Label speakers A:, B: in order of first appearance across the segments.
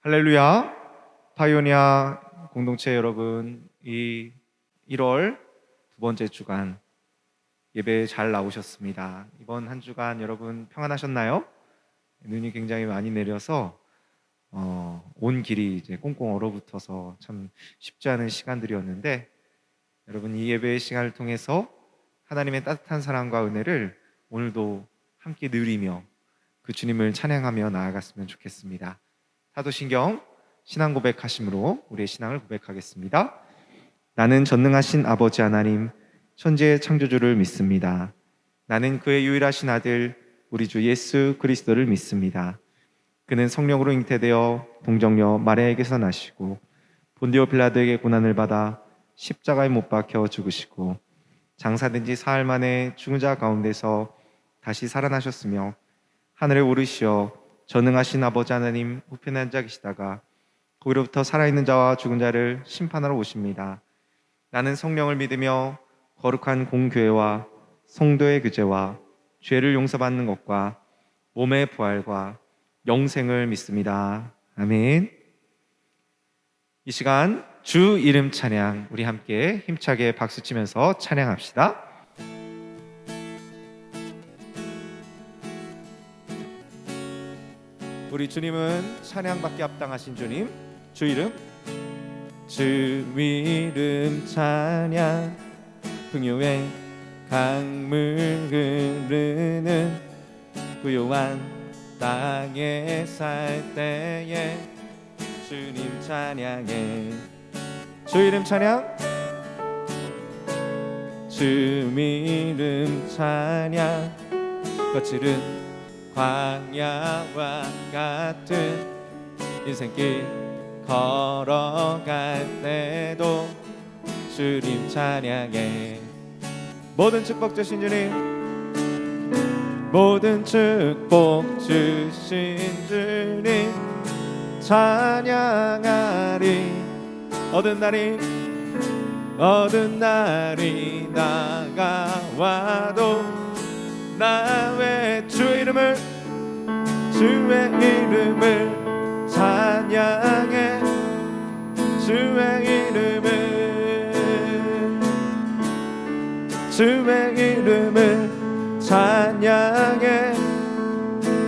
A: 할렐루야. 파이오니아 공동체 여러분, 이 1월 두 번째 주간 예배에 잘 나오셨습니다. 이번 한 주간 여러분 평안하셨나요? 눈이 굉장히 많이 내려서 온 길이 이제 꽁꽁 얼어붙어서 참 쉽지 않은 시간들이었는데, 여러분 이 예배의 시간을 통해서 하나님의 따뜻한 사랑과 은혜를 오늘도 함께 누리며 그 주님을 찬양하며 나아갔으면 좋겠습니다. 사도신경 신앙 고백하심으로 우리의 신앙을 고백하겠습니다. 나는 전능하신 아버지 하나님, 천지의 창조주를 믿습니다. 나는 그의 유일하신 아들 우리 주 예수 그리스도를 믿습니다. 그는 성령으로 잉태되어 동정녀 마리아에게서 나시고 본디오 빌라도에게 고난을 받아 십자가에 못 박혀 죽으시고 장사된 지 사흘 만에 죽은 자 가운데서 다시 살아나셨으며 하늘에 오르시어 전능하신 아버지 하나님 우편에 앉아 계시다가 거기로부터 살아있는 자와 죽은 자를 심판하러 오십니다. 나는 성령을 믿으며 거룩한 공교회와 성도의 교제와 죄를 용서받는 것과 몸의 부활과 영생을 믿습니다. 아멘. 이 시간 주 이름 찬양, 우리 함께 힘차게 박수치면서 찬양합시다. 우리 주님은 찬양받기 합당하신 주님, 주 이름 찬양, 풍요의 강물 흐르는 고요한 땅에 살 때에 주님 찬양해. 주 이름 찬양, 주 이름 찬양, 거칠은 광야와 같은 인생길 걸어갈 때도 주님 찬양해. 모든 축복 주신 주님, 모든 축복 주신 주님 찬양하리. 얻은 날이 다가와도 나 왜 주의 이름을 찬양해. 주의 이름을 찬양해.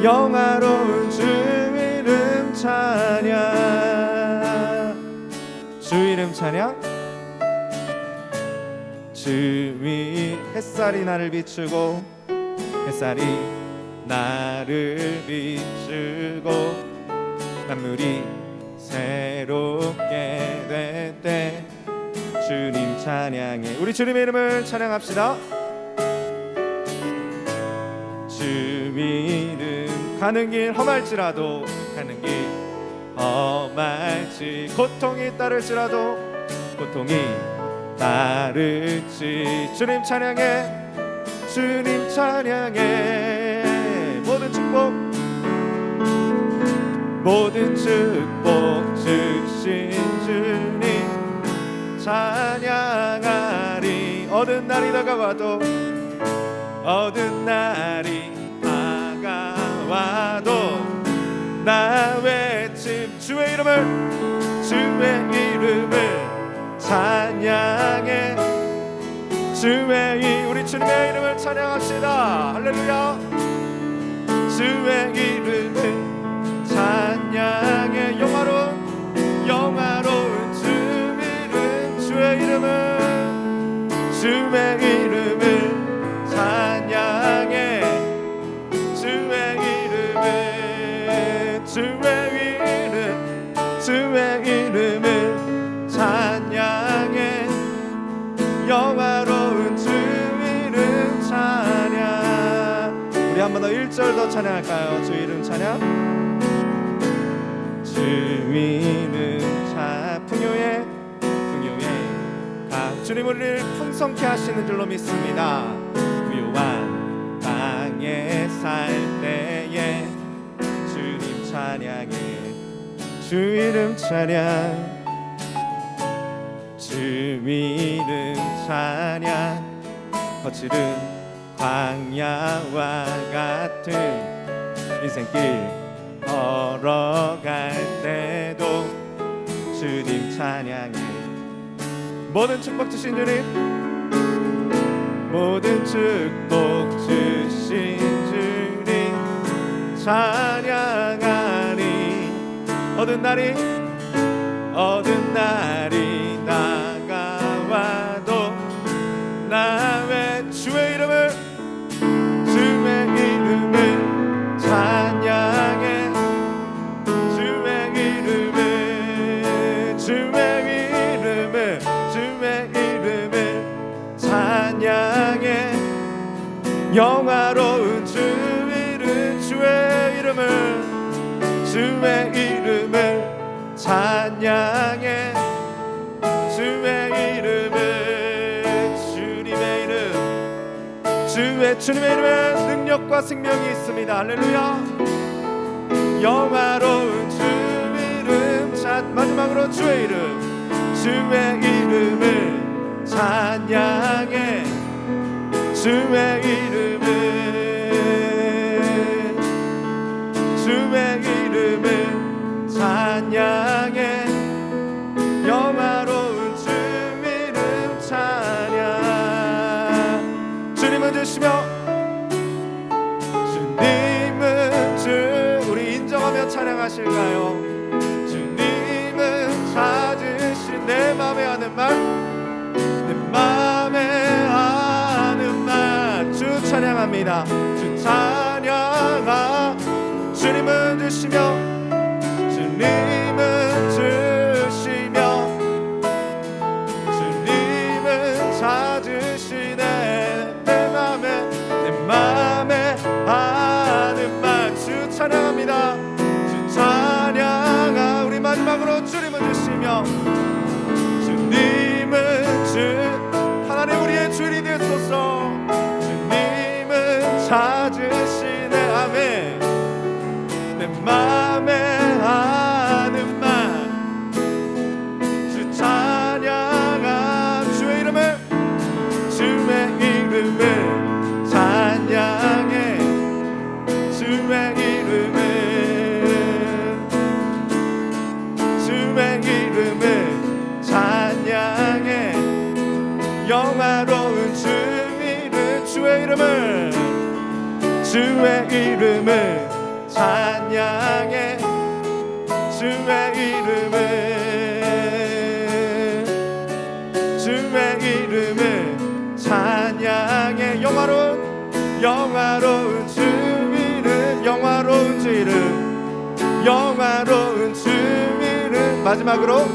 A: 영화로운 주 이름 찬양. 주 이름 찬양. 주의 햇살이 나를 비추고 햇살이 나를 비추고 만물이 새롭게 될 때 주님 찬양해. 우리 주님의 이름을 찬양합시다. 주 이름 가는 길 험할지라도, 가는 길 험할지, 고통이 따를지라도, 고통이 따를지 주님 찬양해. 주님 찬양해. 모든 축복 주신 주님 찬양하리. 얻은 날이 다가와도 나 외침 주의 이름을 찬양해. 우리 주님의 이름을 찬양합시다. 할렐루야. 주의 이름을 찬양해. 영화로운 주 이름, 주의 이름을 찬양해. 주의 이름을 찬양해. 영화로운 주 이름 찬양. 우리 한 번 더 1절 더 찬양할까요? 주 이름 찬양. 주 이름 찬양. 풍요의 주님 우리를 풍성케 하시는 줄로 믿습니다. 고요한 땅에 살 때에 주님 찬양해. 주 이름 찬양. 주 이름 찬양, 거칠은 광야와 같은 인생길 걸어갈 때 주님 찬양해. 모든 축복 주신 주님, 모든 축복 주신 주님 찬양하니. 어두운 날이 다가와도 나 왜 주의 이름을 찬양해. 주의 이름을 찬양해. 영화로운 주의 이름을 찬양해. 주의 이름을, 주님의 이름에 능력과 생명이 있습니다. 할렐루야. 영화로운 주의 이름, 마지막으로 주의 이름을 찬양해. 주의 이름을 찬양해. 영화로운 주의 이름 찬양. 주님은 주시며, 주님은 주. 우리 인정하며 찬양하실까요? 주님은 찾으신 내 맘에 하는 말, 주 찬양합니다. 주 찬양하. 주님은 주시며, 주님은 찾으시네. 내 맘에 하는 말. 주 찬양합니다. 주 찬양하. 우리 마지막으로 주님은 주시며, 주님은 주. 하나님 우리의 주인이 되소서. 주님은 찾으시네. 아멘. 내 맘에 하는 말. 주 찬양하. 주의 이름을 찬양해. 주의 이름을 찬양해. 영화로운 주의 이름을 찬양해. 주의 이름을 찬양해. 영화로운 주의 이름, 영화로운 주의 이름. 마지막으로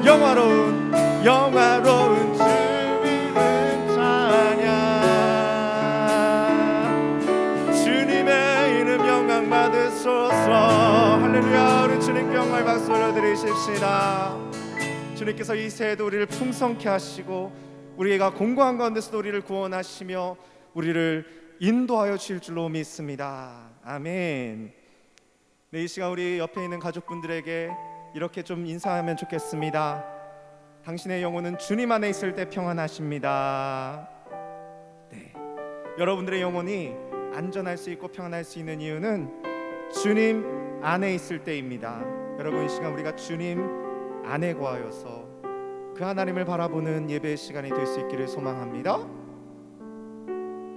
A: 영화로운 주의 이름 찬양. 주님의 이름 영광 받으소서. 할렐루야. 우리 주님께 영광 박수 올려드리십시다. 주님께서 이 새해도 우리를 풍성케 하시고 우리가 공고한 가운데서도 우리를 구원하시며 우리를 인도하여 주실 줄로 믿습니다. 아멘. 네, 이 시간 우리 옆에 있는 가족분들에게 이렇게 좀 인사하면 좋겠습니다. 당신의 영혼은 주님 안에 있을 때 평안하십니다. 네, 여러분들의 영혼이 안전할 수 있고 평안할 수 있는 이유는 주님 안에 있을 때입니다. 여러분, 이 시간 우리가 주님 안에 거하여서 그 하나님을 바라보는 예배의 시간이 될 수 있기를 소망합니다.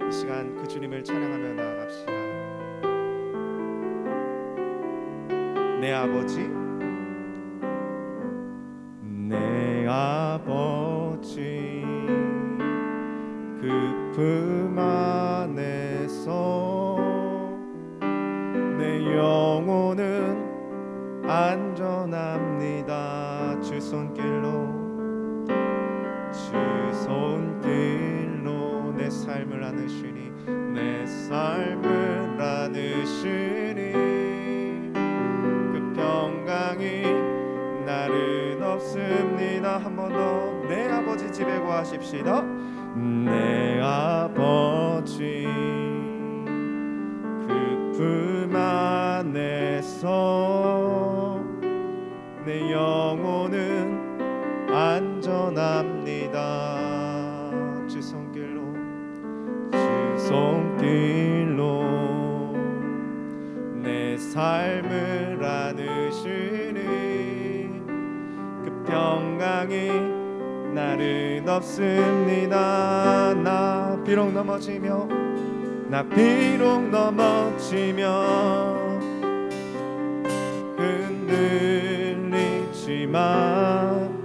A: 이 시간 그 주님을 찬양하며 나아갑시다. 내 아버지, 내 아버지, 그 품 안에서 내 영혼은 안전합니다. 주 손길로 내 삶을 안으시니, 내 삶을 안으시니, 그 평강이 나는 없습니다. 한 번 더 내 아버지 집에 거하십시다. 내 아버지, 그 품 안에서 내 영혼은 안전합니다. 주 손길로 내 삶을 안으시니, 그 평강이 나를 덮습니다. 나 비록 넘어지며 흔들리지만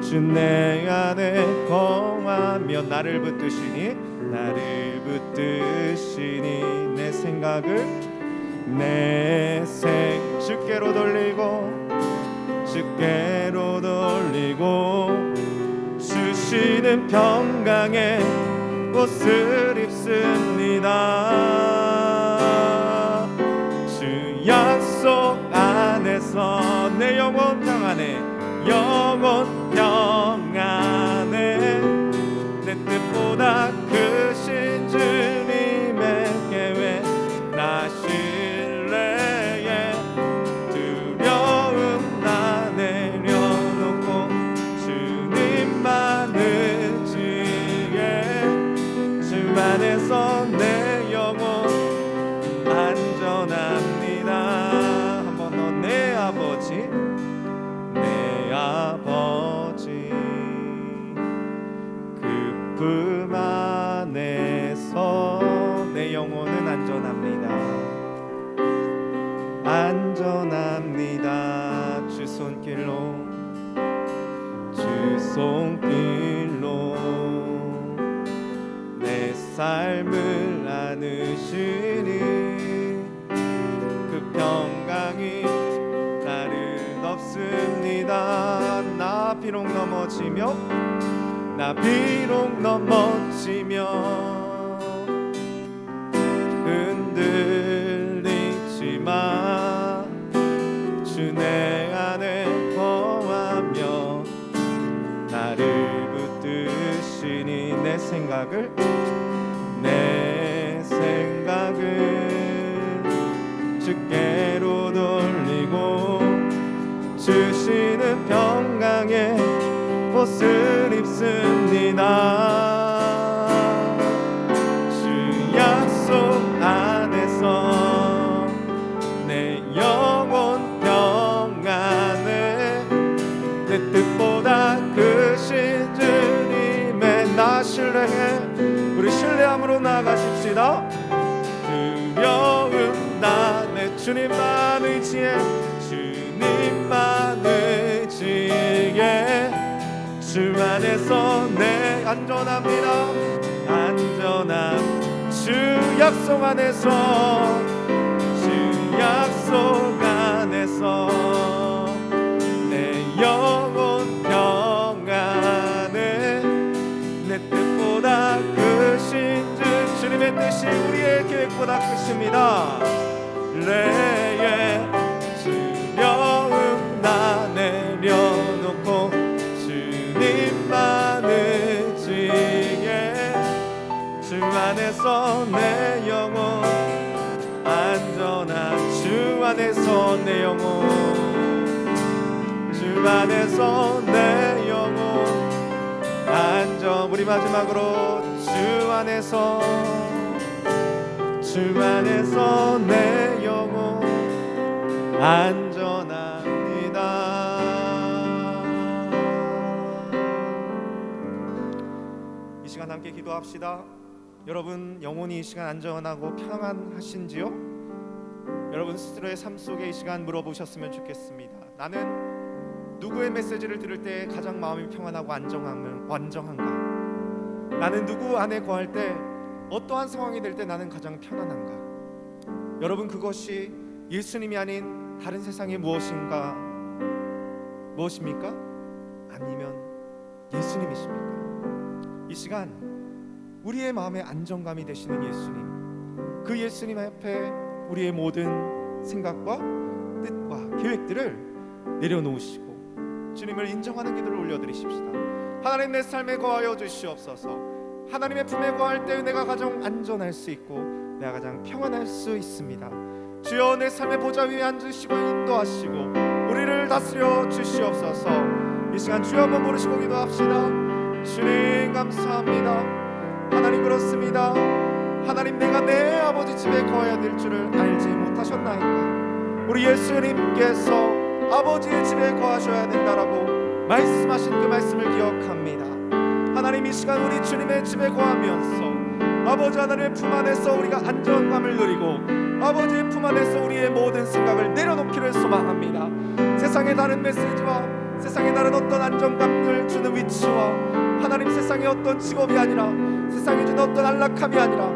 A: 주 내 안에 거하며 나를 붙드시니 내 생각을 주께로 돌리고 주시는 평강의 옷을 입습니다. 주 약속 안에서 내 영혼 평안해 내 뜻보다 크신 주님의 계획 나 신뢰해 두려움 나 내려놓고 주님만 의지해 주 안에서 내 영혼 안전합니다. 한 번 더 내 아버지 그 품 안에서 내 영혼은 안전합니다. 주 손길로 내 삶을 안으시니 그 평강이 나를 덮습니다. 나 비록 넘어지며 흔들리지만 주 내 안에 거하며 나를 붙드시니 내 생각을 주께로 돌리고 주시는 평강의 옷을 입습니다. 주 약속 안에서 내 영혼 평안해 내 뜻보다 크신 주님의 나 신뢰해 우리 신뢰함으로 나아가십시다. 두려움 나 내 주님만 의지해 주 안에서 내 안전합니다. 주 약속 안에서 내 영혼 평안해 내 뜻보다 크신 주님의 뜻이 우리의 계획보다 크십니다. 두려움 나 내려놓고 주님만 의지해 주 안에서 내 영혼 안전한 주 안에서 내 영혼 안전 우리 마지막으로 주 안에서 내 영혼 안전합니다. 이 시간 함께 기도합시다. 여러분 영혼이 이 시간 안전하고 평안하신지요? 여러분 스스로의 삶 속에 이 시간 물어보셨으면 좋겠습니다. 나는 누구의 메시지를 들을 때 가장 마음이 평안하고 안정한가? 나는 누구 안에 거할 때 어떠한 상황이 될 때 나는 가장 편안한가? 여러분 그것이 예수님이 아닌 다른 세상이 무엇입니까? 아니면 예수님이십니까? 이 시간 우리의 마음의 안정감이 되시는 예수님, 그 예수님 앞에 우리의 모든 생각과 뜻과 계획들을 내려놓으시고 주님을 인정하는 기도를 올려드리십시다. 하나님 내 삶에 거하여 주시옵소서. 하나님의 품에 거할 때 내가 가장 안전할 수 있고 내가 가장 평안할 수 있습니다. 주여 내 삶의 보좌 위에 앉으시고 인도하시고 우리를 다스려 주시옵소서. 이 시간 주여 한번 부르시고 기도합시다. 주님 감사합니다. 하나님 그렇습니다. 하나님 내가 내 아버지 집에 거해야 될 줄을 알지 못하셨나이까? 우리 예수님께서 아버지의 집에 거하셔야 된다라고 말씀하신 그 말씀을 기억합니다. 하나님, 이 시간 우리 주님의 집에 거하면서 아버지 하나님의 품 안에서 우리가 안정감을 누리고 아버지의 품 안에서 우리의 모든 생각을 내려놓기를 소망합니다. 세상의 다른 메시지와 세상의 다른 어떤 안정감을 주는 위치와 하나님, 세상의 어떤 직업이 아니라 세상이 주는 어떤 안락함이 아니라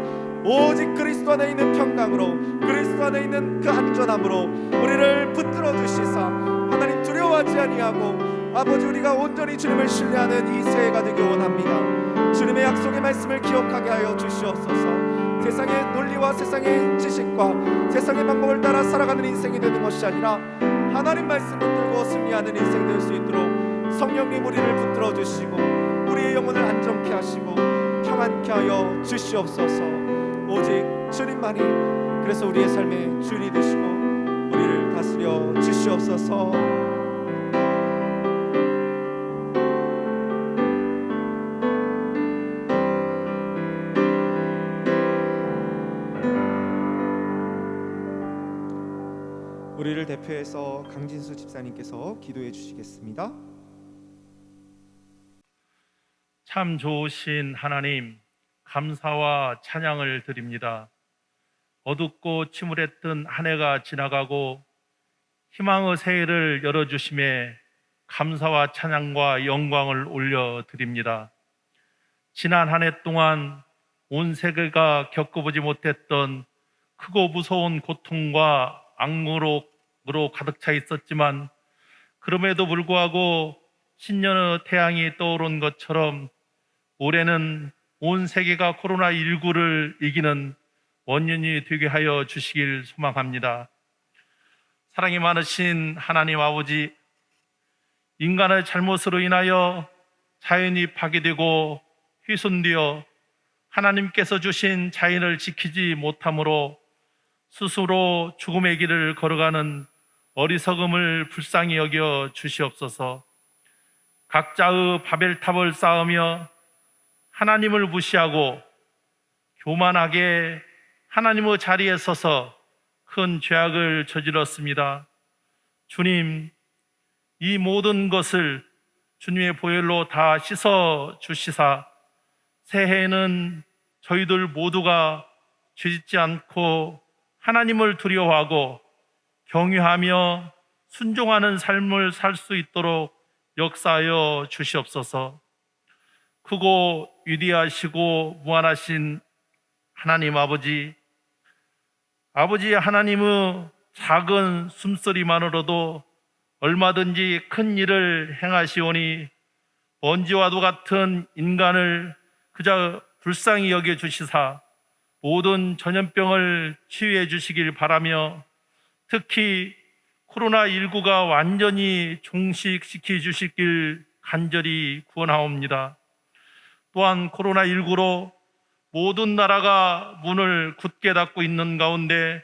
A: 오직 그리스도 안에 있는 평강으로, 그리스도 안에 있는 그 안전함으로 우리를 붙들어 주시사 하나님, 두려워하지 아니하고 아버지, 우리가 온전히 주님을 신뢰하는 이 새해가 되기 원합니다. 주님의 약속의 말씀을 기억하게 하여 주시옵소서. 세상의 논리와 세상의 지식과 세상의 방법을 따라 살아가는 인생이 되는 것이 아니라 하나님 말씀 붙들고 승리하는 인생 될 수 있도록 성령님 우리를 붙들어 주시고 우리의 영혼을 안정케 하시고 평안케 하여 주시옵소서. 오직 주님만이 그래서 우리의 삶의 주인이 되시고 우리를 다스려 주시옵소서. 우리를 대표해서 강진수 집사님께서 기도해 주시겠습니다.
B: 참 좋으신 하나님, 감사와 찬양을 드립니다. 어둡고 침울했던 한 해가 지나가고 희망의 새해를 열어주심에 감사와 찬양과 영광을 올려드립니다. 지난 한 해 동안 온 세계가 겪어보지 못했던 크고 무서운 고통과 악몽으로 가득 차 있었지만 그럼에도 불구하고 신년의 태양이 떠오른 것처럼 올해는 온 세계가 코로나19를 이기는 원년이 되게 하여 주시길 소망합니다. 사랑이 많으신 하나님 아버지, 인간의 잘못으로 인하여 자연이 파괴되고 훼손되어 하나님께서 주신 자연을 지키지 못함으로 스스로 죽음의 길을 걸어가는 어리석음을 불쌍히 여겨 주시옵소서. 각자의 바벨탑을 쌓으며 하나님을 무시하고 교만하게 하나님의 자리에 서서 큰 죄악을 저질렀습니다. 주님, 이 모든 것을 주님의 보혈로 다 씻어 주시사 새해에는 저희들 모두가 죄짓지 않고 하나님을 두려워하고 경외하며 순종하는 삶을 살 수 있도록 역사하여 주시옵소서. 크고 위대하시고 무한하신 하나님 아버지, 하나님의 작은 숨소리만으로도 얼마든지 큰 일을 행하시오니 먼지와도 같은 인간을 그저 불쌍히 여겨 주시사 모든 전염병을 치유해 주시길 바라며 특히 코로나19가 완전히 종식시켜 주시길 간절히 구원하옵니다. 또한 코로나19로 모든 나라가 문을 굳게 닫고 있는 가운데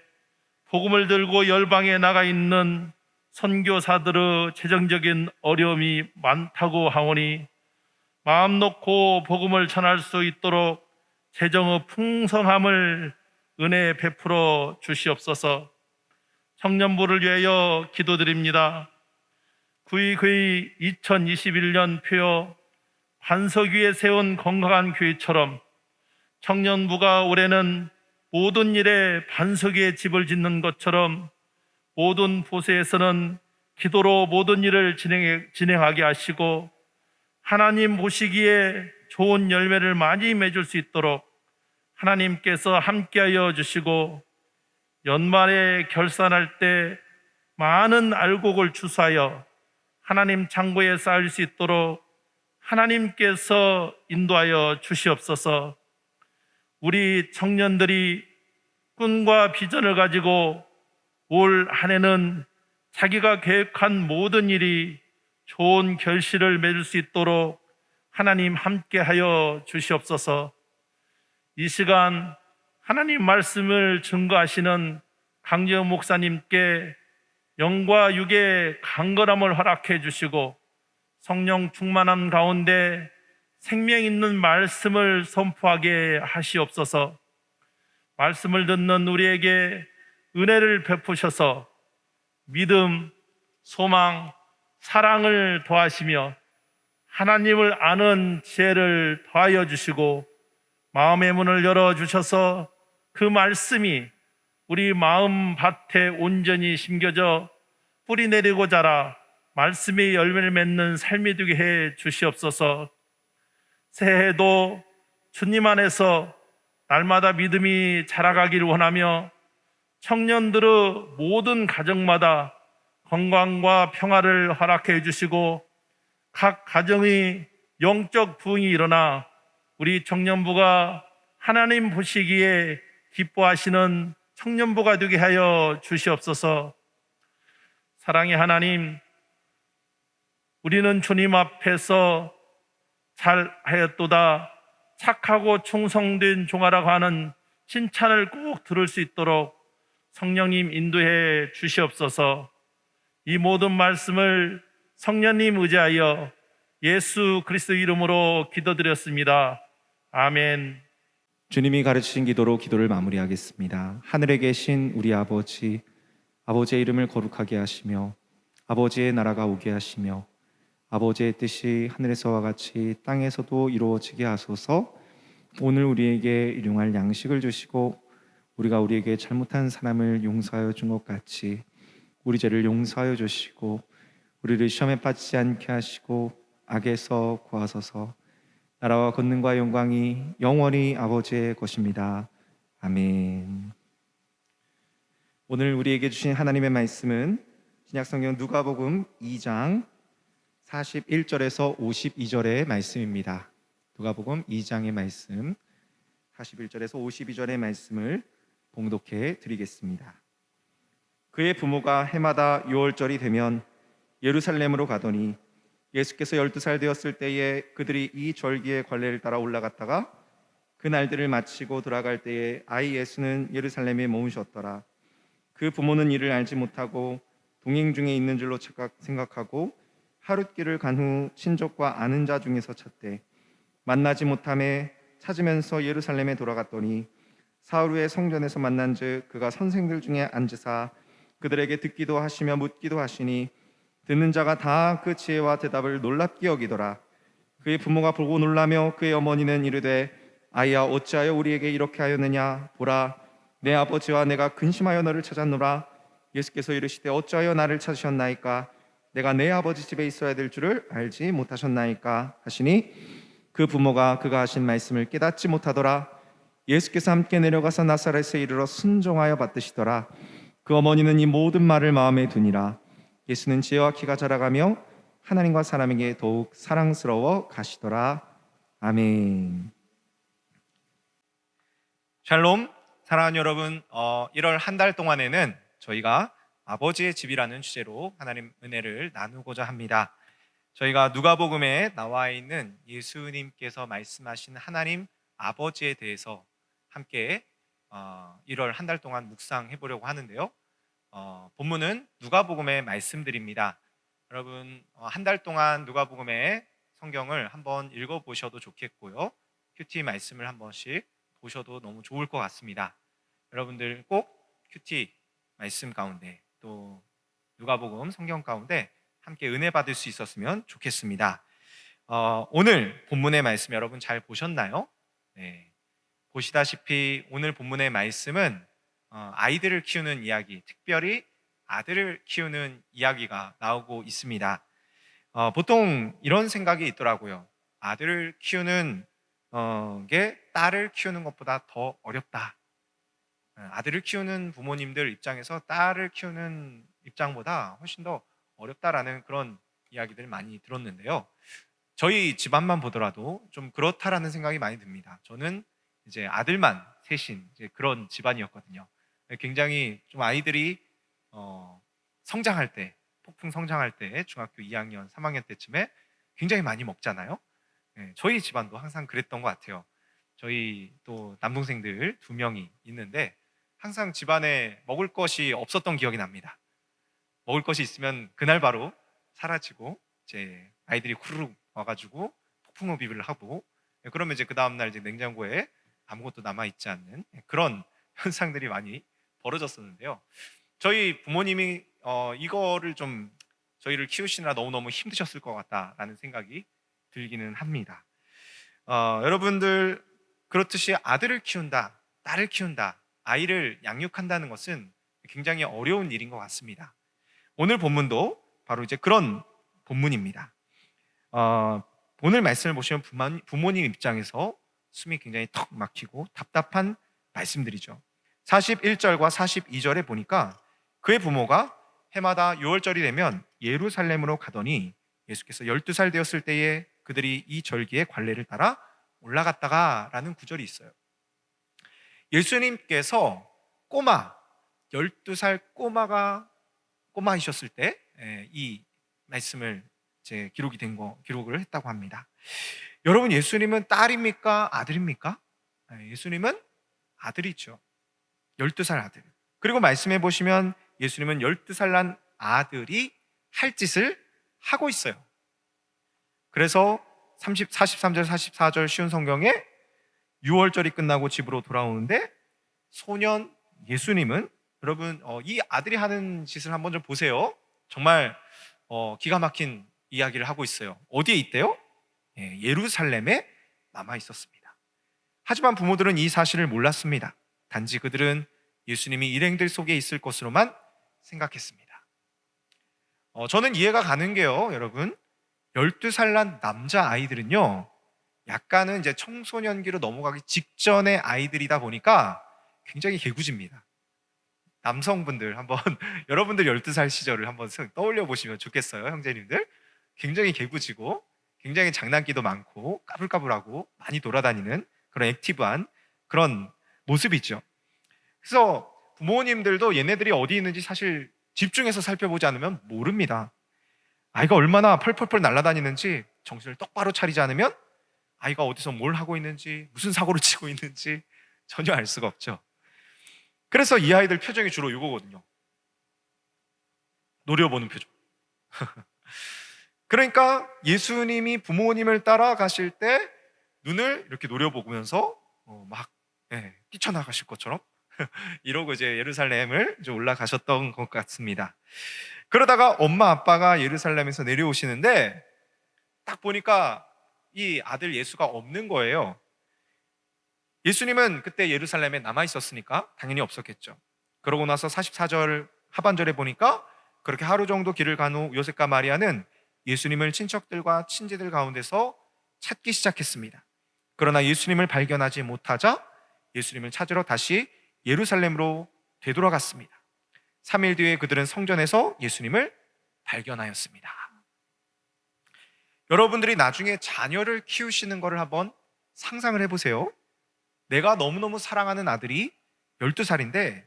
B: 복음을 들고 열방에 나가 있는 선교사들의 재정적인 어려움이 많다고 하오니 마음 놓고 복음을 전할 수 있도록 재정의 풍성함을 은혜 베풀어 주시옵소서. 청년부를 위하여 기도드립니다. 구의 2021년 표어 반석 위에 세운 건강한 교회처럼 청년부가 올해는 모든 일에 반석 위에 집을 짓는 것처럼 모든 보세에서는 기도로 모든 일을 진행하게 하시고 하나님 보시기에 좋은 열매를 많이 맺을 수 있도록 하나님께서 함께하여 주시고 연말에 결산할 때 많은 알곡을 추수하여 하나님 창고에 쌓을 수 있도록 하나님께서 인도하여 주시옵소서. 우리 청년들이 꿈과 비전을 가지고 올 한 해는 자기가 계획한 모든 일이 좋은 결실을 맺을 수 있도록 하나님 함께하여 주시옵소서. 이 시간 하나님 말씀을 증거하시는 강재훈 목사님께 영과 육의 강건함을 허락해 주시고 성령 충만함 가운데 생명 있는 말씀을 선포하게 하시옵소서. 말씀을 듣는 우리에게 은혜를 베푸셔서 믿음, 소망, 사랑을 더하시며 하나님을 아는 지혜를 더하여 주시고 마음의 문을 열어주셔서 그 말씀이 우리 마음 밭에 온전히 심겨져 뿌리 내리고 자라 말씀의 열매를 맺는 삶이 되게 해 주시옵소서. 새해에도 주님 안에서 날마다 믿음이 자라가기를 원하며 청년들의 모든 가정마다 건강과 평화를 허락해 주시고 각 가정의 영적 부흥이 일어나 우리 청년부가 하나님 보시기에 기뻐하시는 청년부가 되게 하여 주시옵소서. 사랑의 하나님, 우리는 주님 앞에서 잘하였도다, 착하고 충성된 종아라고 하는 칭찬을 꼭 들을 수 있도록 성령님 인도해 주시옵소서. 이 모든 말씀을 성령님 의지하여 예수 그리스도 이름으로 기도드렸습니다. 아멘.
A: 주님이 가르치신 기도로 기도를 마무리하겠습니다. 하늘에 계신 우리 아버지, 아버지의 이름을 거룩하게 하시며 아버지의 나라가 오게 하시며 아버지의 뜻이 하늘에서와 같이 땅에서도 이루어지게 하소서. 오늘 우리에게 일용할 양식을 주시고 우리가 우리에게 잘못한 사람을 용서하여 준 것 같이 우리 죄를 용서하여 주시고 우리를 시험에 빠지지 않게 하시고 악에서 구하소서. 나라와 권능과 영광이 영원히 아버지의 것입니다. 아멘. 오늘 우리에게 주신 하나님의 말씀은 신약성경 누가복음 2장 41절에서 52절의 말씀입니다. 누가복음 2장의 말씀 41절에서 52절의 말씀을 봉독해 드리겠습니다. 그의 부모가 해마다 6월절이 되면 예루살렘으로 가더니 예수께서 12살 되었을 때에 그들이 이 절기의 관례를 따라 올라갔다가 그 날들을 마치고 돌아갈 때에 아이 예수는 예루살렘에 머무셨더라. 그 부모는 이를 알지 못하고 동행 중에 있는 줄로 생각하고 하룻길을 간 후 친족과 아는 자 중에서 찾되 만나지 못함에 찾으면서 예루살렘에 돌아갔더니 사흘 후에 성전에서 만난즉 그가 선생들 중에 앉으사 그들에게 듣기도 하시며 묻기도 하시니 듣는 자가 다 그 지혜와 대답을 놀랍게 여기더라. 그의 부모가 보고 놀라며 그의 어머니는 이르되 아이야 어찌하여 우리에게 이렇게 하였느냐. 보라 내 아버지와 내가 근심하여 너를 찾았노라. 예수께서 이르시되 어찌하여 나를 찾으셨나이까. 내가 내 아버지 집에 있어야 될 줄을 알지 못하셨나이까 하시니 그 부모가 그가 하신 말씀을 깨닫지 못하더라. 예수께서 함께 내려가서 나사렛에 이르러 순종하여 받드시더라. 그 어머니는 이 모든 말을 마음에 두니라. 예수는 지혜와 키가 자라가며 하나님과 사람에게 더욱 사랑스러워 가시더라. 아멘. 샬롬, 사랑하는 여러분, 1월 한 달 동안에는 저희가 아버지의 집이라는 주제로 하나님 은혜를 나누고자 합니다. 저희가 누가복음에 나와 있는 예수님께서 말씀하신 하나님 아버지에 대해서 함께 1월 한 달 동안 묵상해 보려고 하는데요. 본문은 누가복음의 말씀들입니다. 여러분 한 달 동안 누가복음의 성경을 한번 읽어보셔도 좋겠고요. 큐티 말씀을 한 번씩 보셔도 너무 좋을 것 같습니다. 여러분들 꼭 큐티 말씀 가운데 또 누가복음 성경 가운데 함께 은혜 받을 수 있었으면 좋겠습니다. 오늘 본문의 말씀 여러분 잘 보셨나요? 네. 보시다시피 오늘 본문의 말씀은 아이들을 키우는 이야기, 특별히 아들을 키우는 이야기가 나오고 있습니다. 보통 이런 생각이 있더라고요. 아들을 키우는 게 딸을 키우는 것보다 더 어렵다. 아들을 키우는 부모님들 입장에서 딸을 키우는 입장보다 훨씬 더 어렵다라는 그런 이야기들을 많이 들었는데요. 저희 집안만 보더라도 좀 그렇다라는 생각이 많이 듭니다. 저는 이제 아들만 셋인 이제 그런 집안이었거든요. 굉장히 좀 아이들이 성장할 때, 폭풍 성장할 때 중학교 2학년, 3학년 때쯤에 굉장히 많이 먹잖아요. 저희 집안도 항상 그랬던 것 같아요. 저희 또 남동생들 2명이 있는데 항상 집안에 먹을 것이 없었던 기억이 납니다. 먹을 것이 있으면 그날 바로 사라지고 이제 아이들이 후루룩 와가지고 폭풍 흡입을 하고 그러면 이제 그 다음날 이제 냉장고에 아무것도 남아 있지 않는 그런 현상들이 많이 벌어졌었는데요. 저희 부모님이 이거를 좀 저희를 키우시느라 너무너무 힘드셨을 것 같다라는 생각이 들기는 합니다. 여러분들 그렇듯이 아들을 키운다, 딸을 키운다, 아이를 양육한다는 것은 굉장히 어려운 일인 것 같습니다. 오늘 본문도 바로 이제 그런 본문입니다. 오늘 말씀을 보시면 부모님 입장에서 숨이 굉장히 턱 막히고 답답한 말씀들이죠. 41절과 42절에 보니까 그의 부모가 해마다 6월절이 되면 예루살렘으로 가더니 예수께서 12살 되었을 때에 그들이 이 절기의 관례를 따라 올라갔다가 라는 구절이 있어요. 예수님께서 12살 꼬마이셨을 때 이 말씀을 이제 기록을 했다고 합니다. 여러분, 예수님은 딸입니까? 아들입니까? 예수님은 아들이죠. 12살 아들. 그리고 말씀해 보시면 예수님은 12살 난 아들이 할 짓을 하고 있어요. 그래서 43절, 44절 쉬운 성경에 6월절이 끝나고 집으로 돌아오는데 소년 예수님은 여러분 이 아들이 하는 짓을 한번 좀 보세요. 정말 기가 막힌 이야기를 하고 있어요. 어디에 있대요? 예루살렘에 남아 있었습니다. 하지만 부모들은 이 사실을 몰랐습니다. 단지 그들은 예수님이 일행들 속에 있을 것으로만 생각했습니다. 저는 이해가 가는 게요, 여러분 12살 난 남자 아이들은요 약간은 이제 청소년기로 넘어가기 직전의 아이들이다 보니까 굉장히 개구집니다. 남성분들 한번 여러분들 12살 시절을 한번 떠올려 보시면 좋겠어요. 형제님들 굉장히 개구지고 굉장히 장난기도 많고 까불까불하고 많이 돌아다니는 그런 액티브한 그런 모습이죠. 그래서 부모님들도 얘네들이 어디 있는지 사실 집중해서 살펴보지 않으면 모릅니다. 아이가 얼마나 펄펄펄 날아다니는지 정신을 똑바로 차리지 않으면 아이가 어디서 뭘 하고 있는지 무슨 사고를 치고 있는지 전혀 알 수가 없죠. 그래서 이 아이들 표정이 주로 이거거든요. 노려보는 표정. 그러니까 예수님이 부모님을 따라가실 때 눈을 이렇게 노려보면서 막 뛰쳐나가실 것처럼 이러고 이제 예루살렘을 이제 올라가셨던 것 같습니다. 그러다가 엄마 아빠가 예루살렘에서 내려오시는데 딱 보니까 이 아들 예수가 없는 거예요. 예수님은 그때 예루살렘에 남아 있었으니까 당연히 없었겠죠. 그러고 나서 44절 하반절에 보니까 그렇게 하루 정도 길을 간 후 요셉과 마리아는 예수님을 친척들과 친지들 가운데서 찾기 시작했습니다. 그러나 예수님을 발견하지 못하자 예수님을 찾으러 다시 예루살렘으로 되돌아갔습니다. 3일 뒤에 그들은 성전에서 예수님을 발견하였습니다. 여러분들이 나중에 자녀를 키우시는 것을 한번 상상을 해보세요. 내가 너무너무 사랑하는 아들이 12살인데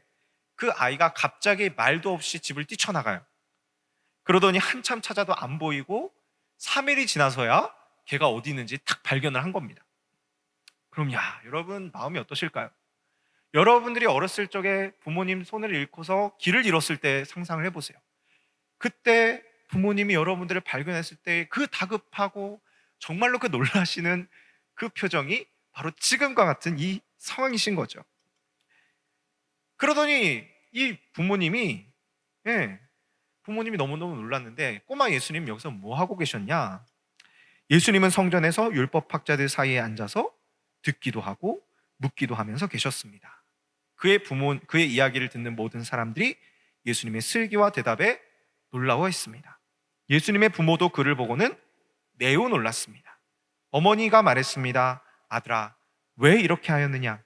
A: 그 아이가 갑자기 말도 없이 집을 뛰쳐나가요. 그러더니 한참 찾아도 안 보이고 3일이 지나서야 걔가 어디 있는지 딱 발견을 한 겁니다. 그럼 여러분 마음이 어떠실까요? 여러분들이 어렸을 적에 부모님 손을 잃고서 길을 잃었을 때 상상을 해보세요. 그때 부모님이 여러분들을 발견했을 때 그 다급하고 정말로 그 놀라시는 그 표정이 바로 지금과 같은 이 상황이신 거죠. 그러더니 이 부모님이 너무너무 놀랐는데 꼬마 예수님 여기서 뭐 하고 계셨냐? 예수님은 성전에서 율법학자들 사이에 앉아서 듣기도 하고 묻기도 하면서 계셨습니다. 그의 이야기를 듣는 모든 사람들이 예수님의 슬기와 대답에 놀라워했습니다. 예수님의 부모도 그를 보고는 매우 놀랐습니다. 어머니가 말했습니다. 아들아, 왜 이렇게 하였느냐?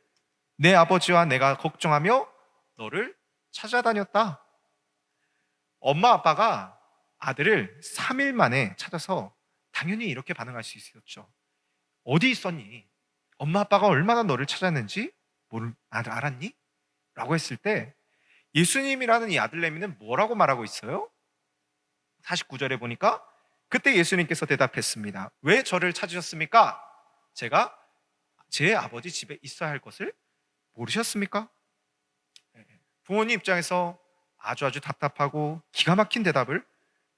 A: 내 아버지와 내가 걱정하며 너를 찾아다녔다. 엄마 아빠가 아들을 3일 만에 찾아서 당연히 이렇게 반응할 수 있었죠. 어디 있었니? 엄마 아빠가 얼마나 너를 찾았는지 알았니? 라고 했을 때 예수님이라는 이 아들내미는 뭐라고 말하고 있어요? 49절에 보니까 그때 예수님께서 대답했습니다. 왜 저를 찾으셨습니까? 제가 제 아버지 집에 있어야 할 것을 모르셨습니까? 부모님 입장에서 아주 답답하고 기가 막힌 대답을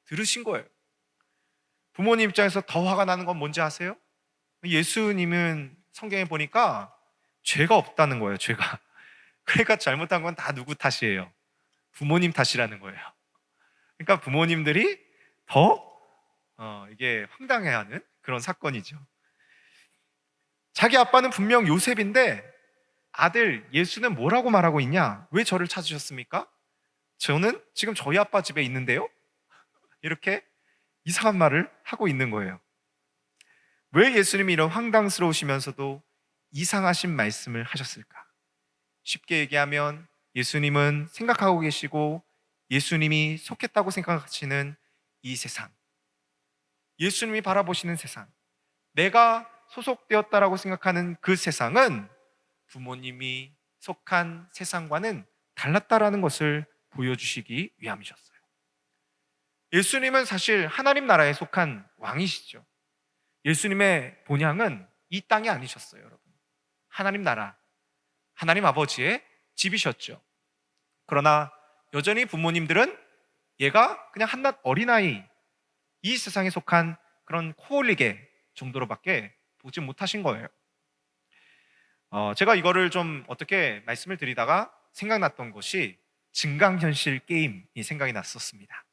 A: 들으신 거예요. 부모님 입장에서 더 화가 나는 건 뭔지 아세요? 예수님은 성경에 보니까 죄가 없다는 거예요. 죄가. 그러니까 잘못한 건 다 누구 탓이에요? 부모님 탓이라는 거예요. 그러니까 부모님들이 더 이게 황당해하는 그런 사건이죠. 자기 아빠는 분명 요셉인데 아들 예수는 뭐라고 말하고 있냐? 왜 저를 찾으셨습니까? 저는 지금 저희 아빠 집에 있는데요? 이렇게 이상한 말을 하고 있는 거예요. 왜 예수님이 이런 황당스러우시면서도 이상하신 말씀을 하셨을까? 쉽게 얘기하면 예수님은 생각하고 계시고 예수님이 속했다고 생각하시는 이 세상, 예수님이 바라보시는 세상, 내가 소속되었다라고 생각하는 그 세상은 부모님이 속한 세상과는 달랐다라는 것을 보여주시기 위함이셨어요. 예수님은 사실 하나님 나라에 속한 왕이시죠. 예수님의 본향은 이 땅이 아니셨어요, 여러분. 하나님 나라, 하나님 아버지의 집이셨죠. 그러나 여전히 부모님들은 얘가 그냥 한낱 어린아이, 이 세상에 속한 그런 코올리게 정도로밖에 보지 못하신 거예요. 제가 이거를 좀 어떻게 말씀을 드리다가 생각났던 것이 증강현실 게임이 생각이 났었습니다.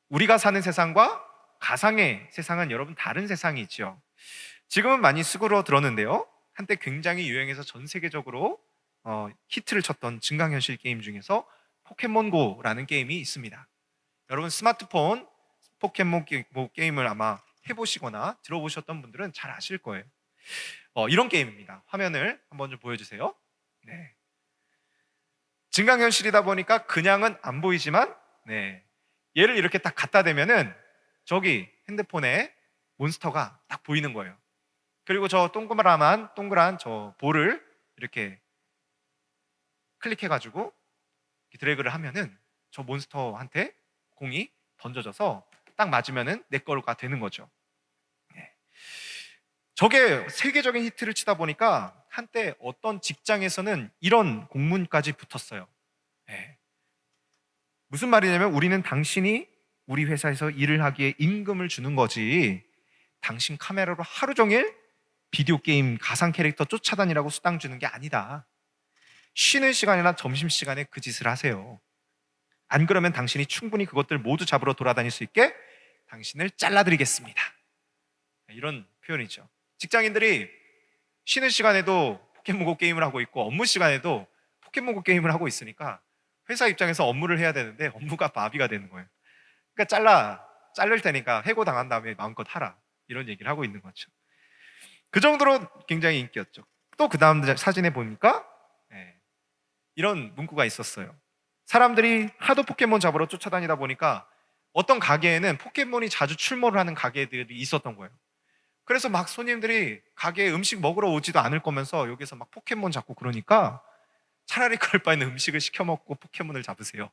A: 우리가 사는 세상과 가상의 세상은 여러분 다른 세상이죠. 지금은 많이 수그러들었는데요. 한때 굉장히 유행해서 전 세계적으로 히트를 쳤던 증강현실 게임 중에서 포켓몬고라는 게임이 있습니다. 여러분 스마트폰 포켓몬 게임을 아마 해보시거나 들어보셨던 분들은 잘 아실 거예요. 이런 게임입니다. 화면을 한번 좀 보여주세요. 네. 증강현실이다 보니까 그냥은 안 보이지만, 네. 얘를 이렇게 딱 갖다 대면은 저기 핸드폰에 몬스터가 딱 보이는 거예요. 그리고 저 동그란 저 볼을 이렇게 클릭해가지고 드래그를 하면은 저 몬스터한테 공이 던져져서 딱 맞으면은 내 거가 되는 거죠. 네. 저게 세계적인 히트를 치다 보니까 한때 어떤 직장에서는 이런 공문까지 붙었어요. 네. 무슨 말이냐면 우리는 당신이 우리 회사에서 일을 하기에 임금을 주는 거지 당신 카메라로 하루 종일 비디오 게임 가상 캐릭터 쫓아다니라고 수당 주는 게 아니다. 쉬는 시간이나 점심시간에 그 짓을 하세요. 안 그러면 당신이 충분히 그것들 모두 잡으러 돌아다닐 수 있게 당신을 잘라드리겠습니다. 이런 표현이죠. 직장인들이 쉬는 시간에도 포켓몬고 게임을 하고 있고 업무 시간에도 포켓몬고 게임을 하고 있으니까 회사 입장에서 업무를 해야 되는데 업무가 마비가 되는 거예요. 그러니까 자를 테니까 해고당한 다음에 마음껏 하라. 이런 얘기를 하고 있는 거죠. 그 정도로 굉장히 인기였죠. 또 그 다음 사진에 보니까 이런 문구가 있었어요. 사람들이 하도 포켓몬 잡으러 쫓아다니다 보니까 어떤 가게에는 포켓몬이 자주 출몰을 하는 가게들이 있었던 거예요. 그래서 막 손님들이 가게에 음식 먹으러 오지도 않을 거면서 여기서 막 포켓몬 잡고 그러니까 차라리 그럴 바에는 음식을 시켜 먹고 포켓몬을 잡으세요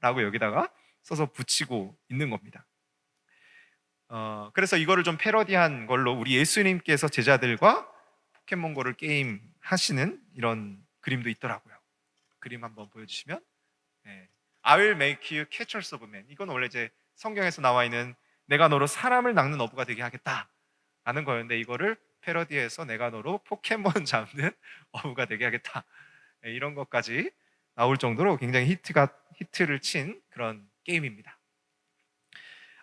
A: 라고 여기다가 써서 붙이고 있는 겁니다. 그래서 이거를 좀 패러디한 걸로 우리 예수님께서 제자들과 포켓몬고를 게임 하시는 이런 그림도 있더라고요. 그림 한번 보여주시면 I will make you catchers of men. 이건 원래 이제 성경에서 나와 있는 내가 너로 사람을 낚는 어부가 되게 하겠다 라는 거였는데 이거를 패러디해서 내가 너로 포켓몬 잡는 어부가 되게 하겠다 이런 것까지 나올 정도로 굉장히 히트를 친 그런 게임입니다.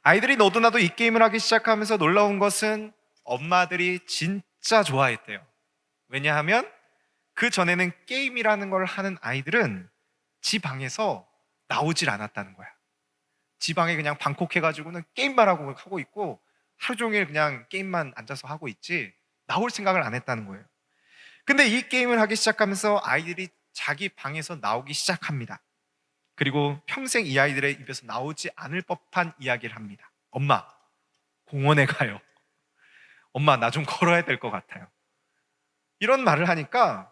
A: 아이들이 너도 나도 이 게임을 하기 시작하면서 놀라운 것은 엄마들이 진짜 좋아했대요. 왜냐하면 그 전에는 게임이라는 걸 하는 아이들은 지 방에서 나오질 않았다는 거야. 지 방에 그냥 방콕해가지고는 게임만 하고 있고 하루 종일 그냥 게임만 앉아서 하고 있지 나올 생각을 안 했다는 거예요. 근데 이 게임을 하기 시작하면서 아이들이 자기 방에서 나오기 시작합니다. 그리고 평생 이 아이들의 입에서 나오지 않을 법한 이야기를 합니다. 엄마, 공원에 가요. 엄마, 나 좀 걸어야 될 것 같아요. 이런 말을 하니까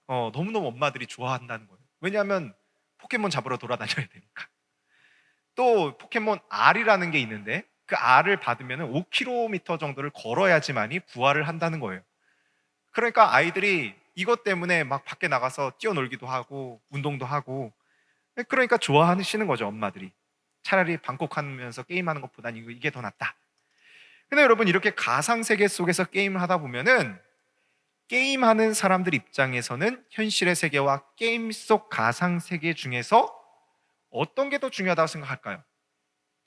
A: 너무너무 엄마들이 좋아한다는 거예요. 왜냐하면 포켓몬 잡으러 돌아다녀야 되니까. 또 포켓몬 R이라는 게 있는데 그 R을 받으면 5km 정도를 걸어야지만이 부활을 한다는 거예요. 그러니까 아이들이 이것 때문에 막 밖에 나가서 뛰어놀기도 하고 운동도 하고 그러니까 좋아하시는 거죠, 엄마들이. 차라리 방콕하면서 게임하는 것보단 이게 더 낫다. 근데 여러분 이렇게 가상세계 속에서 게임을 하다 보면은 게임하는 사람들 입장에서는 현실의 세계와 게임 속 가상세계 중에서 어떤 게 더 중요하다고 생각할까요?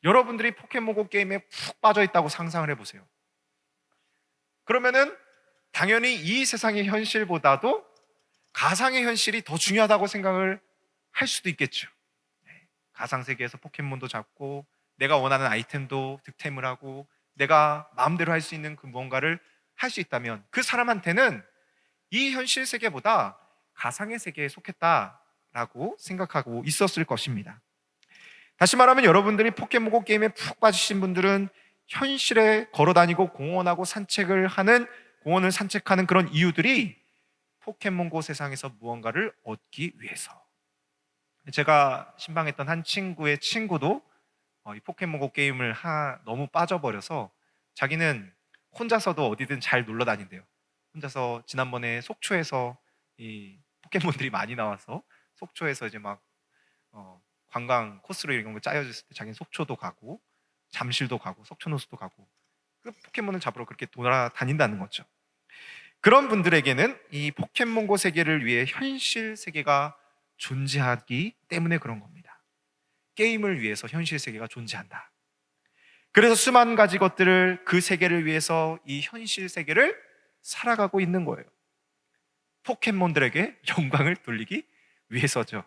A: 여러분들이 포켓몬고 게임에 푹 빠져 있다고 상상을 해보세요. 그러면은 당연히 이 세상의 현실보다도 가상의 현실이 더 중요하다고 생각을 할 수도 있겠죠. 가상 세계에서 포켓몬도 잡고 내가 원하는 아이템도 득템을 하고 내가 마음대로 할 수 있는 그 무언가를 할 수 있다면 그 사람한테는 이 현실 세계보다 가상의 세계에 속했다라고 생각하고 있었을 것입니다. 다시 말하면 여러분들이 포켓몬고 게임에 푹 빠지신 분들은 현실에 걸어다니고 공원을 산책하는 그런 이유들이 포켓몬고 세상에서 무언가를 얻기 위해서. 제가 신방했던 한 친구의 친구도 이 포켓몬고 게임을 너무 빠져버려서 자기는 혼자서도 어디든 잘 놀러 다닌대요. 혼자서 지난번에 속초에서 이 포켓몬들이 많이 나와서 속초에서 이제 막 관광 코스로 이런 거 짜여졌을 때 자기는 속초도 가고 잠실도 가고 석촌호수도 가고 그 포켓몬을 잡으러 그렇게 돌아다닌다는 거죠. 그런 분들에게는 이 포켓몬고 세계를 위해 현실 세계가 존재하기 때문에 그런 겁니다. 게임을 위해서 현실 세계가 존재한다. 그래서 수만 가지 것들을 그 세계를 위해서 이 현실 세계를 살아가고 있는 거예요. 포켓몬들에게 영광을 돌리기 위해서죠.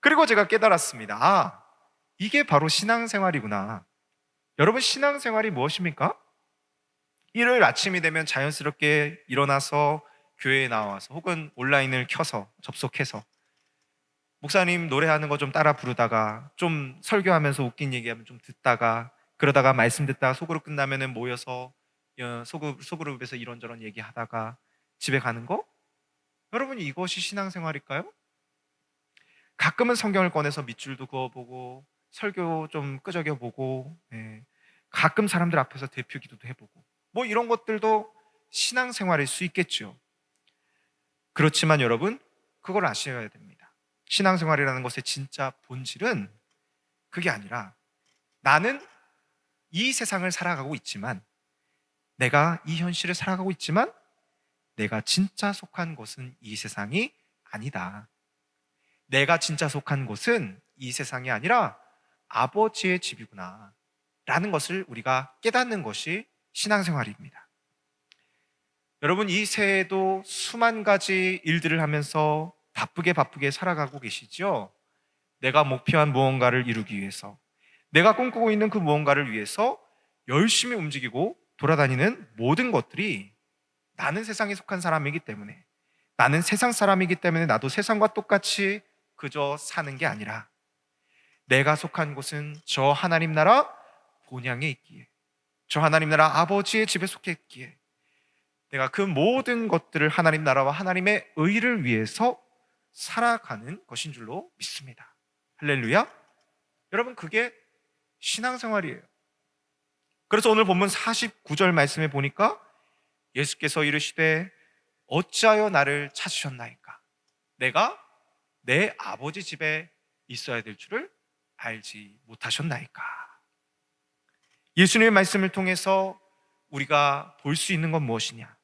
A: 그리고 제가 깨달았습니다. 이게 바로 신앙생활이구나. 여러분, 신앙생활이 무엇입니까? 일요일 아침이 되면 자연스럽게 일어나서 교회에 나와서 혹은 온라인을 켜서 접속해서 목사님 노래하는 거 좀 따라 부르다가 좀 설교하면서 웃긴 얘기하면 좀 듣다가 그러다가 말씀 듣다가 소그룹 끝나면은 모여서 소그룹에서 이런저런 얘기하다가 집에 가는 거? 여러분, 이것이 신앙생활일까요? 가끔은 성경을 꺼내서 밑줄도 그어보고 설교 좀 끄적여보고 가끔 사람들 앞에서 대표 기도도 해보고 뭐 이런 것들도 신앙생활일 수 있겠죠. 그렇지만 여러분, 그걸 아셔야 됩니다. 신앙생활이라는 것의 진짜 본질은 그게 아니라 나는 이 세상을 살아가고 있지만 내가 이 현실을 살아가고 있지만 내가 진짜 속한 곳은 이 세상이 아니다. 내가 진짜 속한 곳은 이 세상이 아니라 아버지의 집이구나 라는 것을 우리가 깨닫는 것이 신앙생활입니다. 여러분, 이 새해에도 수만 가지 일들을 하면서 바쁘게 살아가고 계시죠? 내가 목표한 무언가를 이루기 위해서, 내가 꿈꾸고 있는 그 무언가를 위해서 열심히 움직이고 돌아다니는 모든 것들이 나는 세상에 속한 사람이기 때문에, 나는 세상 사람이기 때문에 나도 세상과 똑같이 그저 사는 게 아니라 내가 속한 곳은 저 하나님 나라 본향에 있기에, 저 하나님 나라 아버지의 집에 속해 있기에 내가 그 모든 것들을 하나님 나라와 하나님의 의를 위해서 살아가는 것인 줄로 믿습니다. 할렐루야. 여러분, 그게 신앙생활이에요. 그래서 오늘 본문 49절 말씀에 보니까 예수께서 이르시되 어찌하여 나를 찾으셨나이까? 내가 내 아버지 집에 있어야 될 줄을 알지 못하셨나이까? 예수님의 말씀을 통해서 우리가 볼 수 있는 건 무엇이냐?